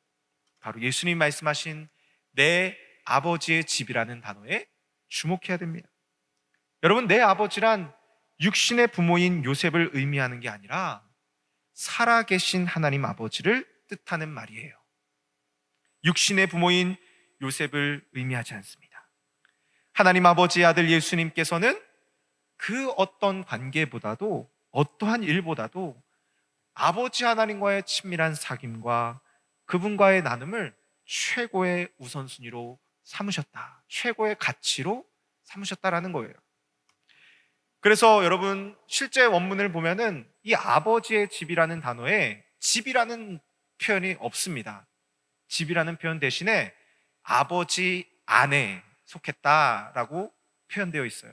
A: 바로 예수님이 말씀하신 내 아버지의 집이라는 단어에 주목해야 됩니다. 여러분, 내 아버지란 육신의 부모인 요셉을 의미하는 게 아니라 살아계신 하나님 아버지를 뜻하는 말이에요. 육신의 부모인 요셉을 의미하지 않습니다. 하나님 아버지의 아들 예수님께서는 그 어떤 관계보다도, 어떠한 일보다도 아버지 하나님과의 친밀한 사귐과 그분과의 나눔을 최고의 우선순위로 삼으셨다, 최고의 가치로 삼으셨다라는 거예요. 그래서 여러분, 실제 원문을 보면은 이 아버지의 집이라는 단어에 집이라는 표현이 없습니다. 집이라는 표현 대신에 아버지 안에 속했다라고 표현되어 있어요.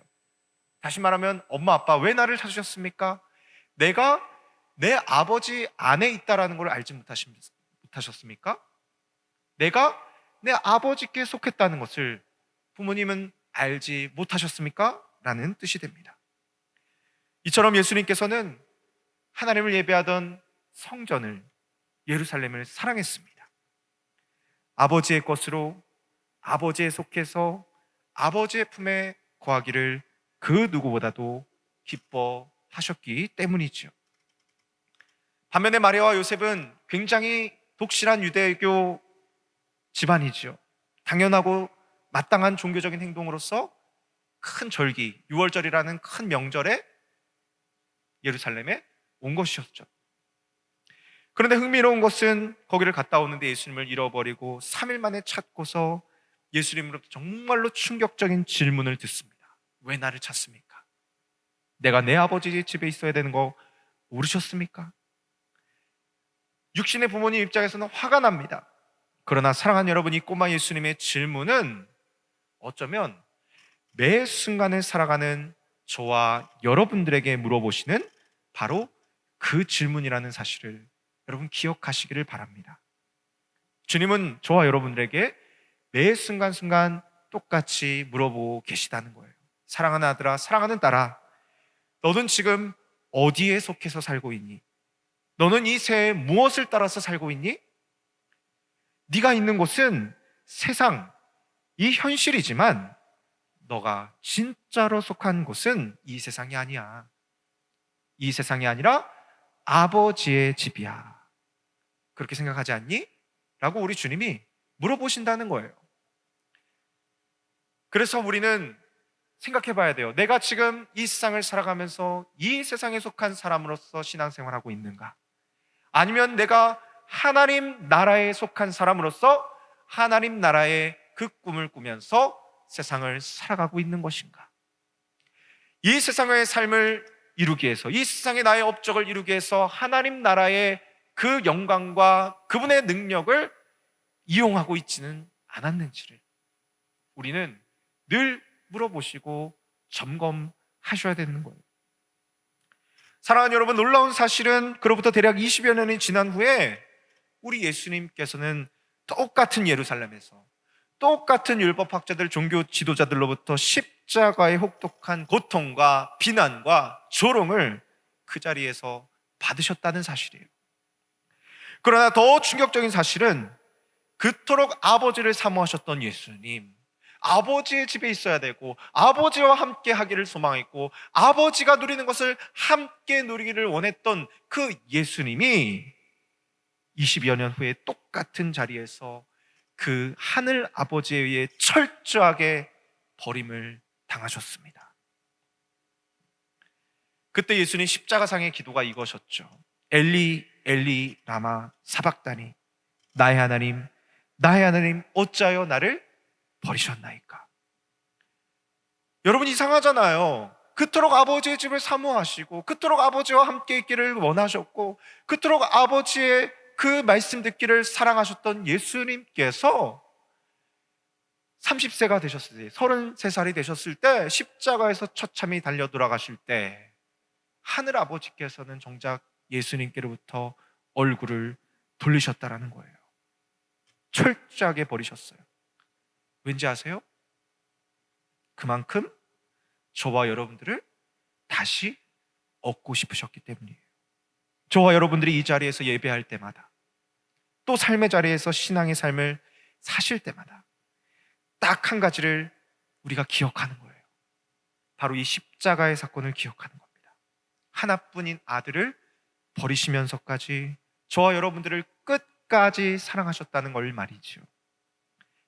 A: 다시 말하면 엄마 아빠 왜 나를 찾으셨습니까? 내가 내 아버지 안에 있다라는 걸 알지 못하셨습니까? 내가 내 아버지께 속했다는 것을 부모님은 알지 못하셨습니까? 라는 뜻이 됩니다. 이처럼 예수님께서는 하나님을 예배하던 성전을, 예루살렘을 사랑했습니다. 아버지의 것으로, 아버지에 속해서 아버지의 품에 거하기를 그 누구보다도 기뻐하셨습니다. 하셨기 때문이죠. 반면에 마리아와 요셉은 굉장히 독실한 유대교 집안이죠. 당연하고 마땅한 종교적인 행동으로서 큰 절기, 6월절이라는 큰 명절에 예루살렘에 온 것이었죠. 그런데 흥미로운 것은 거기를 갔다 오는데 예수님을 잃어버리고 3일 만에 찾고서 예수님으로부터 정말로 충격적인 질문을 듣습니다. 왜 나를 찾습니까? 내가 내 아버지 집에 있어야 되는 거 모르셨습니까? 육신의 부모님 입장에서는 화가 납니다. 그러나 사랑하는 여러분, 이 꼬마 예수님의 질문은 어쩌면 매 순간을 살아가는 저와 여러분들에게 물어보시는 바로 그 질문이라는 사실을 여러분 기억하시기를 바랍니다. 주님은 저와 여러분들에게 매 순간순간 똑같이 물어보고 계시다는 거예요. 사랑하는 아들아, 사랑하는 딸아, 너는 지금 어디에 속해서 살고 있니? 너는 이 세에 무엇을 따라서 살고 있니? 네가 있는 곳은 세상, 이 현실이지만 너가 진짜로 속한 곳은 이 세상이 아니야. 이 세상이 아니라 아버지의 집이야. 그렇게 생각하지 않니? 라고 우리 주님이 물어보신다는 거예요. 그래서 우리는 생각해 봐야 돼요. 내가 지금 이 세상을 살아가면서 이 세상에 속한 사람으로서 신앙생활하고 있는가? 아니면 내가 하나님 나라에 속한 사람으로서 하나님 나라의 그 꿈을 꾸면서 세상을 살아가고 있는 것인가? 이 세상의 삶을 이루기 위해서, 이 세상의 나의 업적을 이루기 위해서 하나님 나라의 그 영광과 그분의 능력을 이용하고 있지는 않았는지를 우리는 늘 물어보시고 점검하셔야 되는 거예요. 사랑하는 여러분, 놀라운 사실은 그로부터 대략 20여 년이 지난 후에 우리 예수님께서는 똑같은 예루살렘에서 똑같은 율법학자들, 종교 지도자들로부터 십자가의 혹독한 고통과 비난과 조롱을 그 자리에서 받으셨다는 사실이에요. 그러나 더 충격적인 사실은 그토록 아버지를 사모하셨던 예수님, 아버지의 집에 있어야 되고 아버지와 함께 하기를 소망했고 아버지가 누리는 것을 함께 누리기를 원했던 그 예수님이 20여 년 후에 똑같은 자리에서 그 하늘 아버지에 의해 철저하게 버림을 당하셨습니다. 그때 예수님 십자가상의 기도가 이것이었죠. 엘리 엘리 라마 사박다니, 나의 하나님 나의 하나님 어찌하여 나를 버리셨나이까. 여러분, 이상하잖아요. 그토록 아버지의 집을 사모하시고 그토록 아버지와 함께 있기를 원하셨고 그토록 아버지의 그 말씀 듣기를 사랑하셨던 예수님께서 30세가 되셨을 때, 33살이 되셨을 때 십자가에서 처참히 달려 돌아가실 때 하늘 아버지께서는 정작 예수님께로부터 얼굴을 돌리셨다라는 거예요. 철저하게 버리셨어요. 왠지 아세요? 그만큼 저와 여러분들을 다시 얻고 싶으셨기 때문이에요. 저와 여러분들이 이 자리에서 예배할 때마다, 또 삶의 자리에서 신앙의 삶을 사실 때마다 딱 한 가지를 우리가 기억하는 거예요. 바로 이 십자가의 사건을 기억하는 겁니다. 하나뿐인 아들을 버리시면서까지 저와 여러분들을 끝까지 사랑하셨다는 걸 말이죠.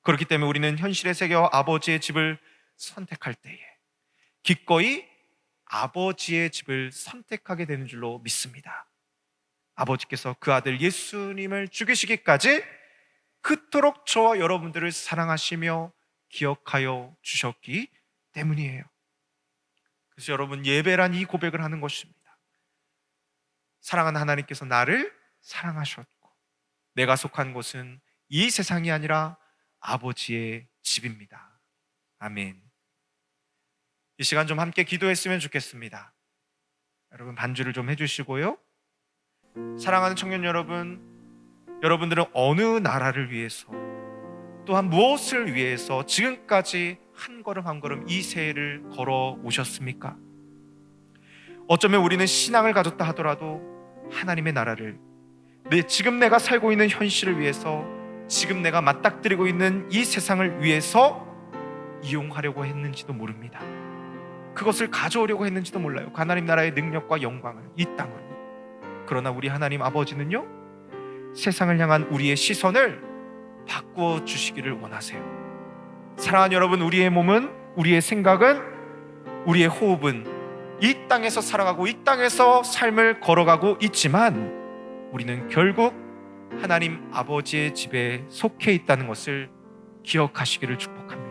A: 그렇기 때문에 우리는 현실의 세계와 아버지의 집을 선택할 때에 기꺼이 아버지의 집을 선택하게 되는 줄로 믿습니다. 아버지께서 그 아들 예수님을 죽이시기까지 그토록 저와 여러분들을 사랑하시며 기억하여 주셨기 때문이에요. 그래서 여러분, 예배란 이 고백을 하는 것입니다. 사랑하는 하나님께서 나를 사랑하셨고 내가 속한 곳은 이 세상이 아니라 아버지의 집입니다. 아멘. 이 시간 좀 함께 기도했으면 좋겠습니다. 여러분, 반주를 좀 해주시고요. 사랑하는 청년 여러분, 여러분들은 어느 나라를 위해서, 또한 무엇을 위해서 지금까지 한 걸음 한 걸음 이 세를 걸어 오셨습니까? 어쩌면 우리는 신앙을 가졌다 하더라도 하나님의 나라를, 지금 내가 살고 있는 현실을 위해서, 지금 내가 맞닥뜨리고 있는 이 세상을 위해서 이용하려고 했는지도 모릅니다. 그것을 가져오려고 했는지도 몰라요. 그 하나님 나라의 능력과 영광을, 이 땅으로. 그러나 우리 하나님 아버지는요, 세상을 향한 우리의 시선을 바꾸어 주시기를 원하세요. 사랑하는 여러분, 우리의 몸은, 우리의 생각은, 우리의 호흡은 이 땅에서 살아가고 이 땅에서 삶을 걸어가고 있지만 우리는 결국 하나님 아버지의 집에 속해 있다는 것을 기억하시기를 축복합니다.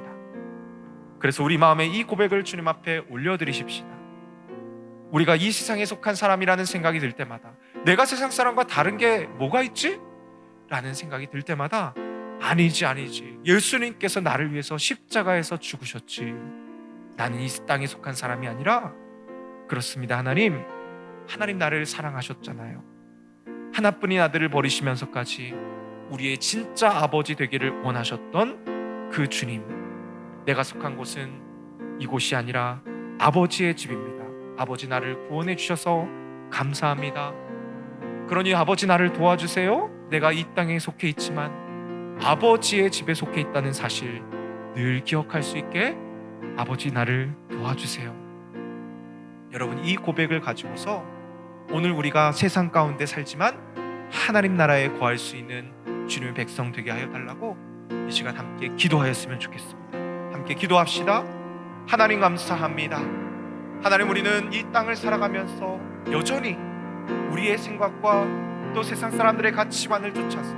A: 그래서 우리 마음에 이 고백을 주님 앞에 올려드리십시다. 우리가 이 세상에 속한 사람이라는 생각이 들 때마다, 내가 세상 사람과 다른 게 뭐가 있지? 라는 생각이 들 때마다 아니지 예수님께서 나를 위해서 십자가에서 죽으셨지. 나는 이 땅에 속한 사람이 아니라, 그렇습니다. 하나님 나를 사랑하셨잖아요. 하나뿐인 아들을 버리시면서까지 우리의 진짜 아버지 되기를 원하셨던 그 주님, 내가 속한 곳은 이곳이 아니라 아버지의 집입니다. 아버지 나를 구원해 주셔서 감사합니다. 그러니 아버지 나를 도와주세요. 내가 이 땅에 속해 있지만 아버지의 집에 속해 있다는 사실 늘 기억할 수 있게 아버지 나를 도와주세요. 여러분, 이 고백을 가지고서 오늘 우리가 세상 가운데 살지만 하나님 나라에 거할 수 있는 주님의 백성 되게 하여 달라고 이 시간 함께 기도하였으면 좋겠습니다. 함께 기도합시다. 하나님 감사합니다. 하나님, 우리는 이 땅을 살아가면서 여전히 우리의 생각과 또 세상 사람들의 가치관을 쫓아서,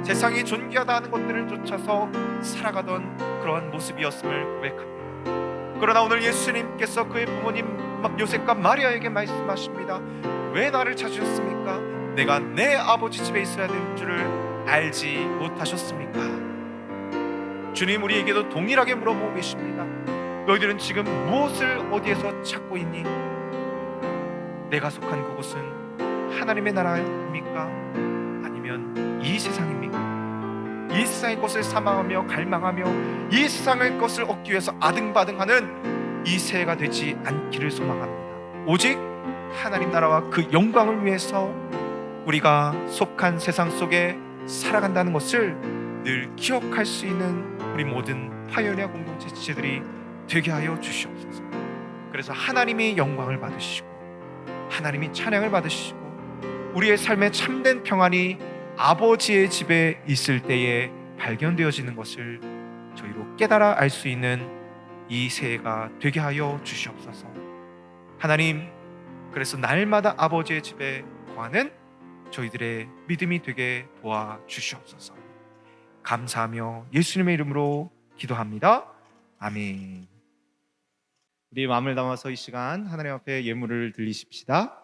A: 세상이 존귀하다 하는 것들을 쫓아서 살아가던 그러한 모습이었음을 고백합니다. 그러나 오늘 예수님께서 그의 부모님 요셉과 마리아에게 말씀하십니다. 왜 나를 찾으셨습니까? 내가 내 아버지 집에 있어야 될 줄을 알지 못하셨습니까? 주님, 우리에게도 동일하게 물어보고 계십니다. 너희들은 지금 무엇을 어디에서 찾고 있니? 내가 속한 그곳은 하나님의 나라입니까? 아니면 이 세상입니까? 이 세상의 것을 사망하며 갈망하며 이 세상의 것을 얻기 위해서 아등바등하는 이 세대가 되지 않기를 소망합니다. 오직 하나님 나라와 그 영광을 위해서 우리가 속한 세상 속에 살아간다는 것을 늘 기억할 수 있는 우리 모든 파이오니아 공동체 지체들이 되게 하여 주시옵소서. 그래서 하나님이 영광을 받으시고 하나님이 찬양을 받으시고 우리의 삶의 참된 평안이 아버지의 집에 있을 때에 발견되어지는 것을 저희로 깨달아 알 수 있는 이 새해가 되게 하여 주시옵소서. 하나님, 그래서 날마다 아버지의 집에 거하는 저희들의 믿음이 되게 도와 주시옵소서. 감사하며 예수님의 이름으로 기도합니다. 아멘. 우리 마음을 담아서 이 시간 하나님 앞에 예물을 드리십시다.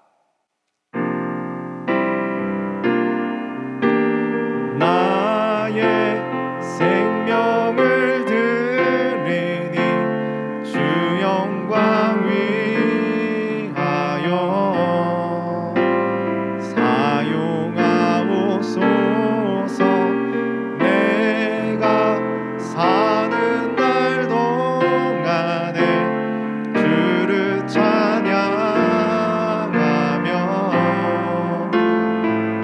A: 나의 생명을 드리니 주 영광 위하여 사용하옵소서. 내가 사는 날 동안에 주를 찬양하며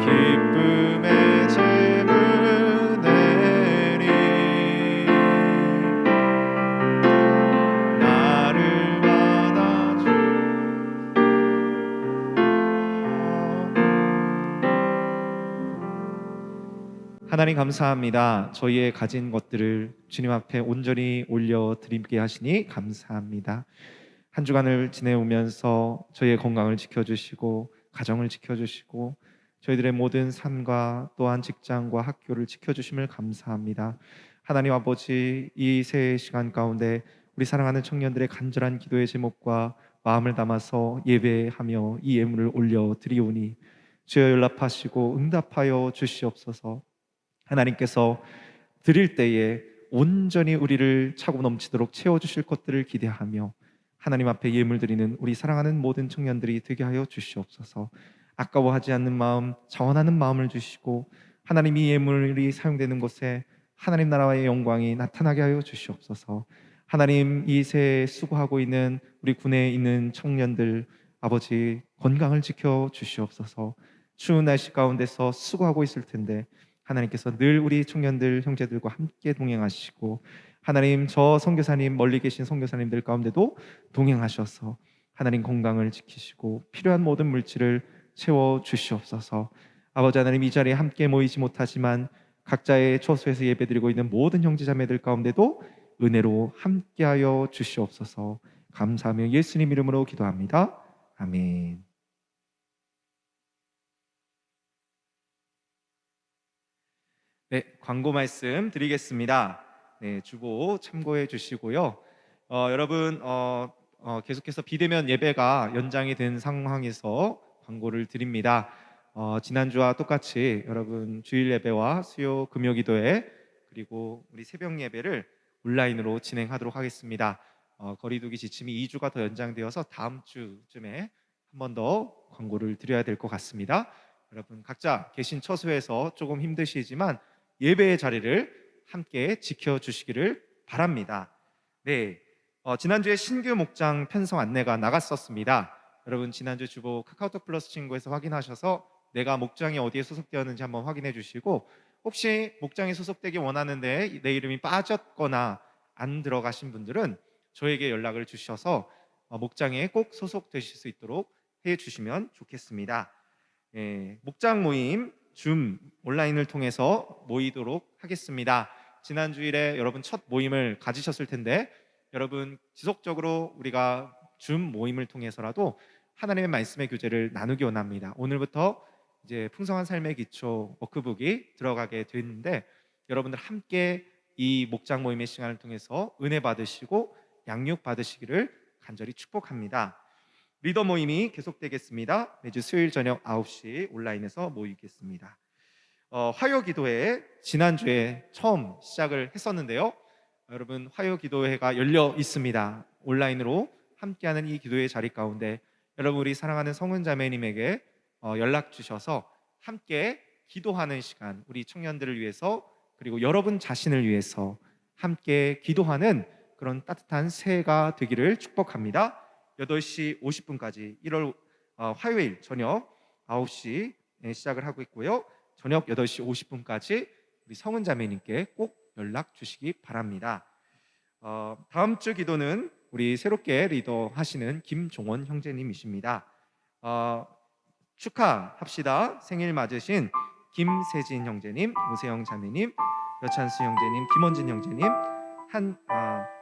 A: 기쁨의 제물 내리 나를 받아주. 하나님 감사합니다. 저희의 가진 것들을 주님 앞에 온전히 올려드리게 하시니 감사합니다. 한 주간을 지내오면서 저희의 건강을 지켜주시고 가정을 지켜주시고 저희들의 모든 삶과 또한 직장과 학교를 지켜주심을 감사합니다. 하나님 아버지, 이 새해 시간 가운데 우리 사랑하는 청년들의 간절한 기도의 제목과 마음을 담아서 예배하며 이 예물을 올려드리오니 주여 연락하시고 응답하여 주시옵소서. 하나님께서 드릴 때에 온전히 우리를 차고 넘치도록 채워주실 것들을 기대하며 하나님 앞에 예물 드리는 우리 사랑하는 모든 청년들이 되게 하여 주시옵소서. 아까워하지 않는 마음, 자원하는 마음을 주시고 하나님 이 예물이 사용되는 곳에 하나님 나라의 영광이 나타나게 하여 주시옵소서. 하나님, 이 새해 수고하고 있는 우리 군에 있는 청년들 아버지 건강을 지켜 주시옵소서. 추운 날씨 가운데서 수고하고 있을 텐데 하나님께서 늘 우리 청년들 형제들과 함께 동행하시고 하나님, 저 선교사님, 멀리 계신 선교사님들 가운데도 동행하셔서 하나님 건강을 지키시고 필요한 모든 물질을 채워 주시옵소서. 아버지 하나님, 이 자리에 함께 모이지 못하지만 각자의 처소에서 예배드리고 있는 모든 형제자매들 가운데도 은혜로 함께하여 주시옵소서. 감사하며 예수님 이름으로 기도합니다. 아멘. 네, 광고 말씀 드리겠습니다. 네, 주보 참고해 주시고요. 여러분, 계속해서 비대면 예배가 연장이 된 상황에서 광고를 드립니다. 지난주와 똑같이 여러분 주일 예배와 수요 금요 기도회 그리고 우리 새벽 예배를 온라인으로 진행하도록 하겠습니다. 거리두기 지침이 2주가 더 연장되어서 다음 주쯤에 한 번 더 광고를 드려야 될 것 같습니다. 여러분 각자 계신 처소에서 조금 힘드시지만 예배의 자리를 함께 지켜주시기를 바랍니다. 네, 지난주에 신규 목장 편성 안내가 나갔었습니다. 여러분 지난주 주보 카카오톡 플러스 친구에서 확인하셔서 내가 목장이 어디에 소속되었는지 한번 확인해 주시고, 혹시 목장에 소속되기 원하는데 내 이름이 빠졌거나 안 들어가신 분들은 저에게 연락을 주셔서 목장에 꼭 소속되실 수 있도록 해 주시면 좋겠습니다. 목장 모임 줌 온라인을 통해서 모이도록 하겠습니다. 지난 주일에 여러분 첫 모임을 가지셨을 텐데, 여러분 지속적으로 우리가 줌 모임을 통해서라도 하나님의 말씀의 교제를 나누기 원합니다. 오늘부터 이제 풍성한 삶의 기초 워크북이 들어가게 됐는데, 여러분들 함께 이 목장 모임의 시간을 통해서 은혜 받으시고 양육 받으시기를 간절히 축복합니다. 리더 모임이 계속되겠습니다. 매주 수요일 저녁 9시 온라인에서 모이겠습니다. 화요 기도회 지난주에 처음 시작을 했었는데요. 여러분 화요 기도회가 열려 있습니다. 온라인으로 함께하는 이 기도회 자리 가운데 여러분 우리 사랑하는 성은 자매님에게 연락 주셔서 함께 기도하는 시간, 우리 청년들을 위해서 그리고 여러분 자신을 위해서 함께 기도하는 그런 따뜻한 새해가 되기를 축복합니다. 8시 50분까지 1월 화요일 저녁 9시 시작을 하고 있고요. 저녁 8시 50분까지 우리 성은 자매님께 꼭 연락 주시기 바랍니다. 다음 주 기도는 우리 새롭게 리더 하시는 김종원 형제님이십니다. 축하합시다. 생일 맞으신 김세진 형제님, 오세영 자매님, 여찬수 형제님, 김원진 형제님,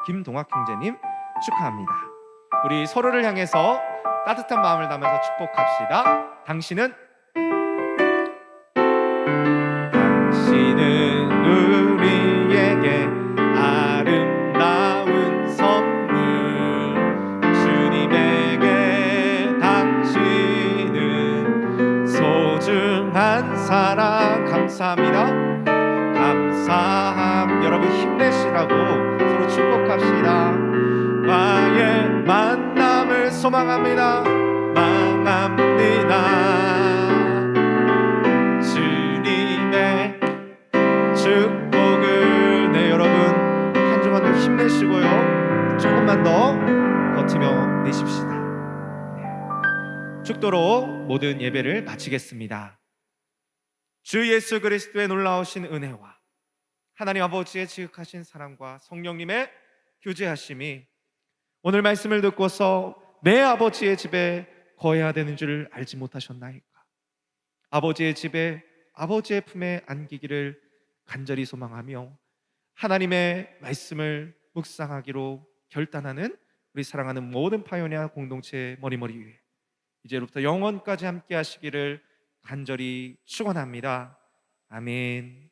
A: 김동학 형제님 축하합니다. 우리 서로를 향해서 따뜻한 마음을 담아서 축복합시다. 당신은 우리에게 아름다운 선물, 주님에게 당신은 소중한 사랑. 감사합니다. 여러분 힘내시라고 서로 축복합시다. 나의 만남을 소망합니다. 주님의 축복을. 네, 여러분 한 주간도 힘내시고요. 조금만 더 버티며 내십시다. 축도로 모든 예배를 마치겠습니다. 주 예수 그리스도의 놀라우신 은혜와 하나님 아버지의 지극하신 사랑과 성령님의 교제하심이 오늘 말씀을 듣고서 내 아버지의 집에 거해야 되는 줄 알지 못하셨나이까? 아버지의 집에 아버지의 품에 안기기를 간절히 소망하며 하나님의 말씀을 묵상하기로 결단하는 우리 사랑하는 모든 파요니아 공동체 머리머리 위에 이제로부터 영원까지 함께 하시기를 간절히 축원합니다. 아멘.